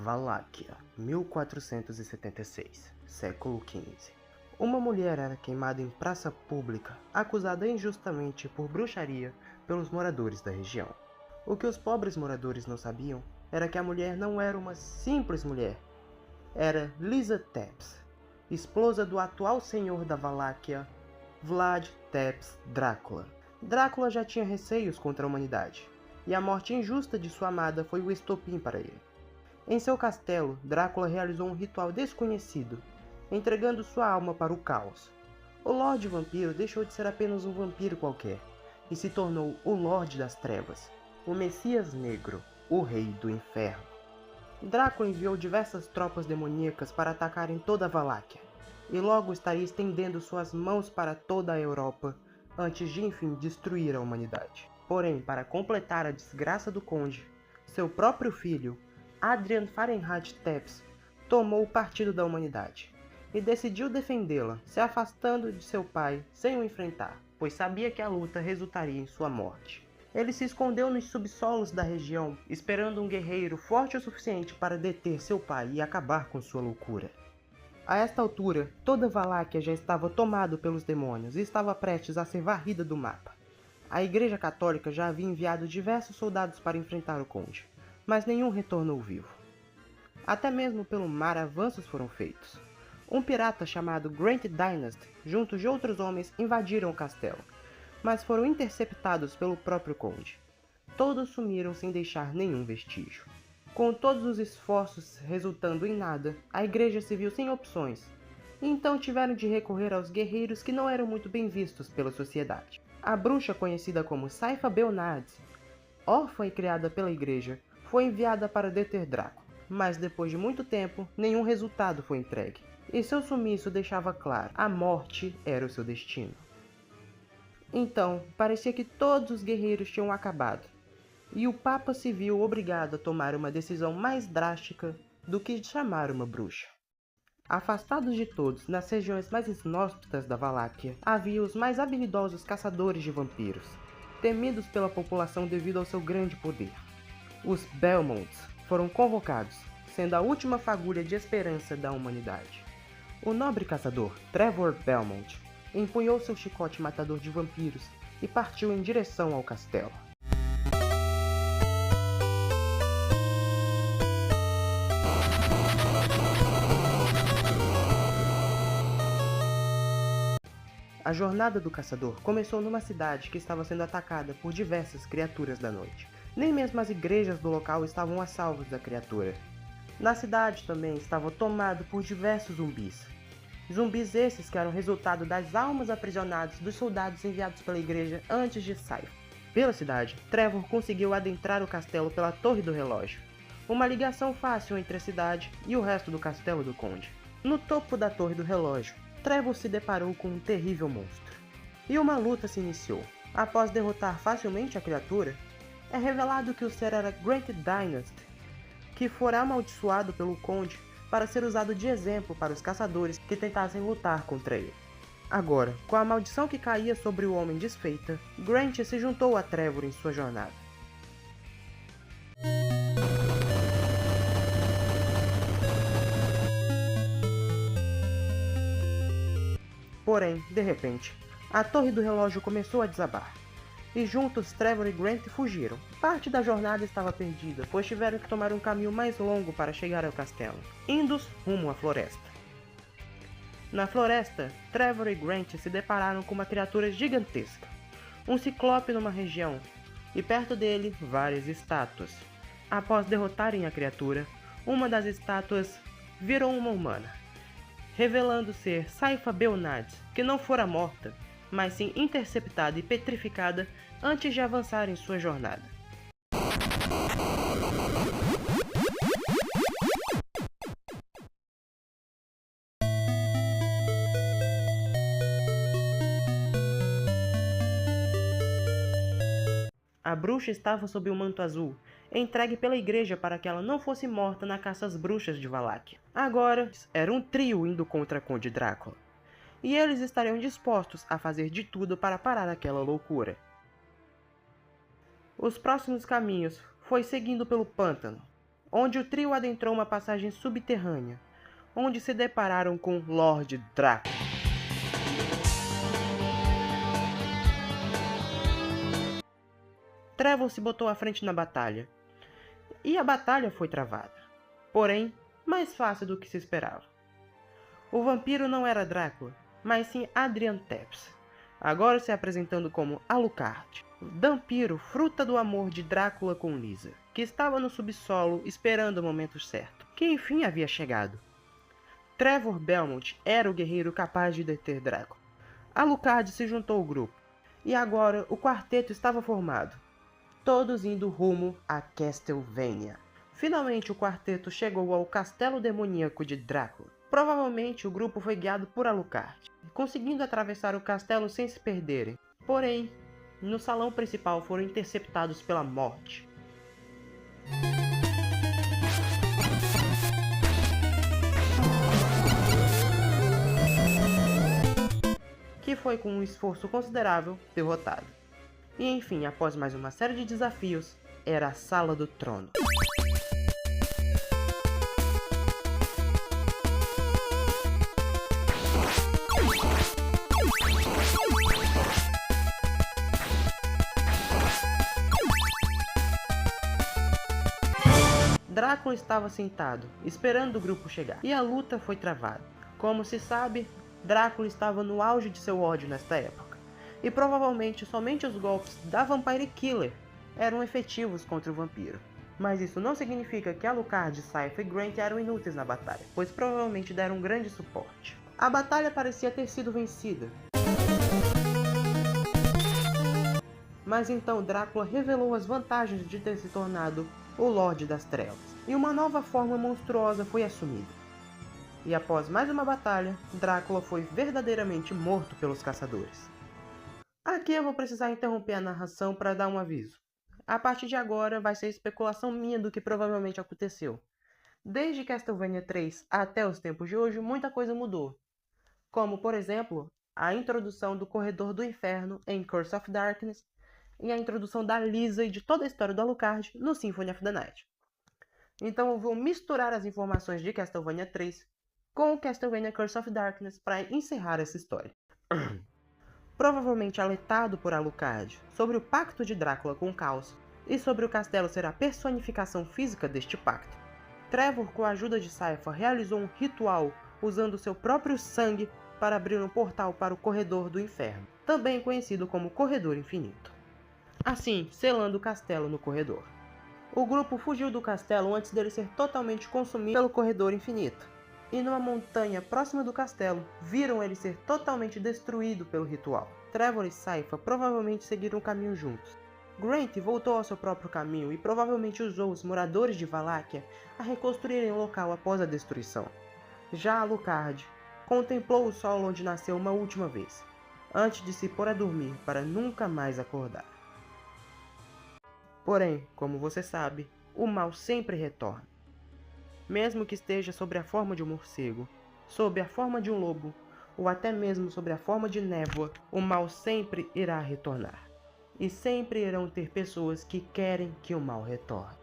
Valáquia, 1476, século XV. Uma mulher era queimada em praça pública, acusada injustamente por bruxaria pelos moradores da região. O que os pobres moradores não sabiam era que a mulher não era uma simples mulher. Era Lisa Tepes, esposa do atual senhor da Valáquia, Vlad Tepes Drácula. Drácula já tinha receios contra a humanidade, e a morte injusta de sua amada foi o estopim para ele. Em seu castelo, Drácula realizou um ritual desconhecido, entregando sua alma para o caos. O Lorde Vampiro deixou de ser apenas um vampiro qualquer, e se tornou o Lorde das Trevas, o Messias Negro, o Rei do Inferno. Drácula enviou diversas tropas demoníacas para atacarem toda a Valáquia, e logo estaria estendendo suas mãos para toda a Europa, antes de enfim destruir a humanidade. Porém, para completar a desgraça do conde, seu próprio filho, Adrian Fahrenheit Tepes, tomou o partido da humanidade, e decidiu defendê-la, se afastando de seu pai sem o enfrentar, pois sabia que a luta resultaria em sua morte. Ele se escondeu nos subsolos da região, esperando um guerreiro forte o suficiente para deter seu pai e acabar com sua loucura. A esta altura, toda Valáquia já estava tomada pelos demônios e estava prestes a ser varrida do mapa. A Igreja Católica já havia enviado diversos soldados para enfrentar o conde, mas nenhum retornou vivo. Até mesmo pelo mar avanços foram feitos. Um pirata chamado Grant Dynast, junto de outros homens, invadiram o castelo, mas foram interceptados pelo próprio conde. Todos sumiram sem deixar nenhum vestígio. Com todos os esforços resultando em nada, a igreja se viu sem opções, e então tiveram de recorrer aos guerreiros que não eram muito bem vistos pela sociedade. A bruxa conhecida como Saifa Belnad, órfã e criada pela igreja, foi enviada para deter Drácula, mas depois de muito tempo, nenhum resultado foi entregue, e seu sumiço deixava claro, a morte era o seu destino. Então, parecia que todos os guerreiros tinham acabado, e o Papa se viu obrigado a tomar uma decisão mais drástica do que chamar uma bruxa. Afastados de todos, nas regiões mais inóspitas da Valáquia, havia os mais habilidosos caçadores de vampiros, temidos pela população devido ao seu grande poder. Os Belmonts foram convocados, sendo a última fagulha de esperança da humanidade. O nobre caçador, Trevor Belmont, empunhou seu chicote matador de vampiros e partiu em direção ao castelo. A jornada do caçador começou numa cidade que estava sendo atacada por diversas criaturas da noite. Nem mesmo as igrejas do local estavam a salvo da criatura. Na cidade também estava tomado por diversos zumbis. Zumbis esses que eram resultado das almas aprisionadas dos soldados enviados pela igreja antes de Saifa. Pela cidade, Trevor conseguiu adentrar o castelo pela Torre do Relógio, uma ligação fácil entre a cidade e o resto do castelo do conde. No topo da Torre do Relógio, Trevor se deparou com um terrível monstro, e uma luta se iniciou. Após derrotar facilmente a criatura, é revelado que o ser era Grant Dynast, que fora amaldiçoado pelo conde para ser usado de exemplo para os caçadores que tentassem lutar contra ele. Agora, com a maldição que caía sobre o homem desfeita, Grant se juntou a Trevor em sua jornada. Porém, de repente, a Torre do Relógio começou a desabar, e juntos Trevor e Grant fugiram. Parte da jornada estava perdida, pois tiveram que tomar um caminho mais longo para chegar ao castelo, indo rumo à floresta. Na floresta, Trevor e Grant se depararam com uma criatura gigantesca, um ciclope numa região, e perto dele, várias estátuas. Após derrotarem a criatura, uma das estátuas virou uma humana, revelando ser Saifa Belnad, que não fora morta, mas sim interceptada e petrificada antes de avançar em sua jornada. A bruxa estava sob o manto azul, entregue pela igreja para que ela não fosse morta na caça às bruxas de Valáquia. Agora, era um trio indo contra Conde Drácula, e eles estariam dispostos a fazer de tudo para parar aquela loucura. Os próximos caminhos foi seguindo pelo pântano, onde o trio adentrou uma passagem subterrânea, onde se depararam com Lord Drácula. Trevor se botou à frente na batalha, e a batalha foi travada, porém, mais fácil do que se esperava. O vampiro não era Drácula, mas sim Adrian Tepes, agora se apresentando como Alucard, vampiro fruta do amor de Drácula com Lisa, que estava no subsolo esperando o momento certo, que enfim havia chegado. Trevor Belmont era o guerreiro capaz de deter Drácula. Alucard se juntou ao grupo, e agora o quarteto estava formado, todos indo rumo a Castlevania. Finalmente o quarteto chegou ao castelo demoníaco de Drácula. Provavelmente o grupo foi guiado por Alucard, conseguindo atravessar o castelo sem se perderem. Porém, no salão principal foram interceptados pela morte. Que foi com um esforço considerável derrotado. E enfim, após mais uma série de desafios, era a Sala do Trono. Drácula estava sentado, esperando o grupo chegar, e a luta foi travada. Como se sabe, Drácula estava no auge de seu ódio nesta época, e provavelmente somente os golpes da Vampire Killer eram efetivos contra o vampiro. Mas isso não significa que Alucard, Cypher e Grant eram inúteis na batalha, pois provavelmente deram um grande suporte. A batalha parecia ter sido vencida. Mas então Drácula revelou as vantagens de ter se tornado o Lorde das Trevas, e uma nova forma monstruosa foi assumida. E após mais uma batalha, Drácula foi verdadeiramente morto pelos caçadores. Aqui eu vou precisar interromper a narração para dar um aviso. A partir de agora vai ser especulação minha do que provavelmente aconteceu. Desde Castlevania 3 até os tempos de hoje, muita coisa mudou. Como, por exemplo, a introdução do Corredor do Inferno em Curse of Darkness, e a introdução da Lisa e de toda a história do Alucard no Symphony of the Night. Então eu vou misturar as informações de Castlevania 3 com o Castlevania Curse of Darkness para encerrar essa história. Provavelmente alertado por Alucard sobre o pacto de Drácula com o Caos e sobre o castelo ser a personificação física deste pacto, Trevor, com a ajuda de Cypher, realizou um ritual usando seu próprio sangue para abrir um portal para o Corredor do Inferno, também conhecido como Corredor Infinito, assim selando o castelo no corredor. O grupo fugiu do castelo antes dele ser totalmente consumido pelo Corredor Infinito, e numa montanha próxima do castelo, viram ele ser totalmente destruído pelo ritual. Trevor e Cypher provavelmente seguiram o caminho juntos. Grant voltou ao seu próprio caminho e provavelmente usou os moradores de Valáquia a reconstruírem o local após a destruição. Já Alucard contemplou o sol onde nasceu uma última vez, antes de se pôr a dormir para nunca mais acordar. Porém, como você sabe, o mal sempre retorna. Mesmo que esteja sob a forma de um morcego, sob a forma de um lobo, ou até mesmo sob a forma de névoa, o mal sempre irá retornar. E sempre irão ter pessoas que querem que o mal retorne.